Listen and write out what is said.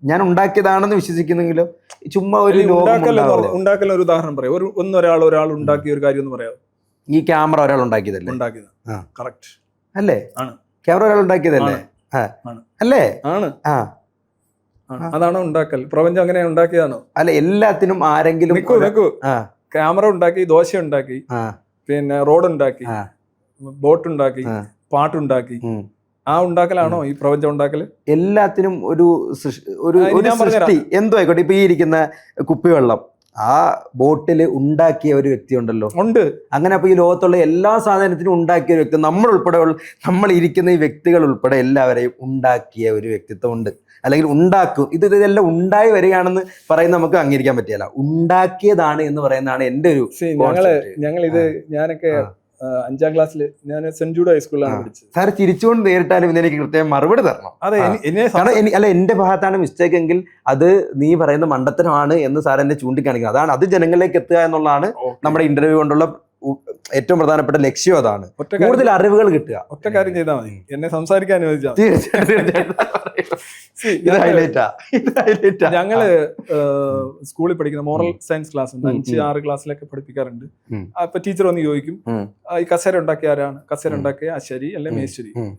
ഞാൻ ഉണ്ടാക്കിയതാണെന്ന് വിശ്വസിക്കുന്നെങ്കിലോ ചുമ്മാ ഒരു ഉണ്ടാക്കൽ ഒരു ഉദാഹരണം പറയാം. ഒരാൾ ഉണ്ടാക്കിയ ഒരു കാര്യം എന്ന് പറയാം. ഈ ക്യാമറ ഒരാൾ ഉണ്ടാക്കിയതല്ലേ? ഉണ്ടാക്കിയത് കറക്റ്റ് അല്ലേ? ആണ്. ക്യാമറ ഒരാൾ ഉണ്ടാക്കിയതല്ലേ? അല്ലേ? ആണ്. അതാണോ ഉണ്ടാക്കൽ? പ്രപഞ്ചം അങ്ങനെ ഉണ്ടാക്കിയതാണോ? അല്ല, എല്ലാത്തിനും ആരെങ്കിലും ക്യാമറ ഉണ്ടാക്കി, ദോശ ഉണ്ടാക്കി, പിന്നെ റോഡ് ഉണ്ടാക്കി, ബോട്ട് ഉണ്ടാക്കി, പാട്ടുണ്ടാക്കി. ആ ഉണ്ടാക്കലാണോ ഈ പ്രപഞ്ചം ഉണ്ടാക്കല്? എല്ലാത്തിനും ഒരു സൃഷ്ടി എന്തോ ആയിക്കോട്ടെ. ഇപ്പൊ ഈ ഇരിക്കുന്ന കുപ്പിവെള്ളം ആ ബോട്ടിൽ ഉണ്ടാക്കിയ ഒരു വ്യക്തി ഉണ്ടല്ലോ, ഉണ്ട്. അങ്ങനെ അപ്പൊ ഈ ലോകത്തുള്ള എല്ലാ സാധനത്തിനും ഉണ്ടാക്കിയ ഒരു വ്യക്തി, നമ്മൾ ഇരിക്കുന്ന ഈ വ്യക്തികൾ ഉൾപ്പെടെ എല്ലാവരെയും ഉണ്ടാക്കിയ ഒരു വ്യക്തിത്വം ഉണ്ട്, അല്ലെങ്കിൽ ഉണ്ടാക്കും. ഇതെല്ലാം ഉണ്ടായി വരികയാണെന്ന് പറയുന്നത് നമുക്ക് അംഗീകരിക്കാൻ പറ്റില്ല. ഉണ്ടാക്കിയതാണ് എന്ന് പറയുന്നതാണ് എൻ്റെ ഒരു. ഞാനൊക്കെ 5ാം ക്ലാസ്സിൽ ഞാൻ സെന്റ് ജൂഡ് ഹൈസ്കൂളിലാണ് പഠിച്ചത്. സാർ ചിരിച്ചുകൊണ്ട് നേരിട്ടാലും എനിക്ക് കൃത്യം മറുപടി തരണം. അതെ, അല്ല, എന്റെ ഭാഗത്താണ് മിസ്റ്റേക്ക് എങ്കിൽ അത് നീ പറയുന്ന മണ്ടത്തരമാണ് എന്ന് സാർ എന്നെ ചൂണ്ടിക്കാണിക്കുന്നത്. അത് ജനങ്ങളിലേക്ക് എത്തുക എന്നുള്ളതാണ് നമ്മുടെ ഇന്റർവ്യൂ കൊണ്ടുള്ള ഏറ്റവും പ്രധാനപ്പെട്ട ലക്ഷ്യം. അതാണ് കൂടുതൽ അറിവുകൾ കിട്ടുക. ഒറ്റ കാര്യം ചെയ്താൽ മതി, എന്നെ സംസാരിക്കാൻ അനുവദിച്ചാൽ. ഞങ്ങള് സ്കൂളിൽ പഠിക്കുന്ന മോറൽ സയൻസ് ക്ലാസ് ഉണ്ട്, 5-6 ക്ലാസ്സിലൊക്കെ പഠിപ്പിക്കാറുണ്ട്. അപ്പൊ ടീച്ചർ വന്ന് ചോദിക്കും, ഈ കസേര ഉണ്ടാക്കിയ ആരാണ്? കസേര ഉണ്ടാക്കിയ അശ്വരി അല്ലെ മേശ്വരി.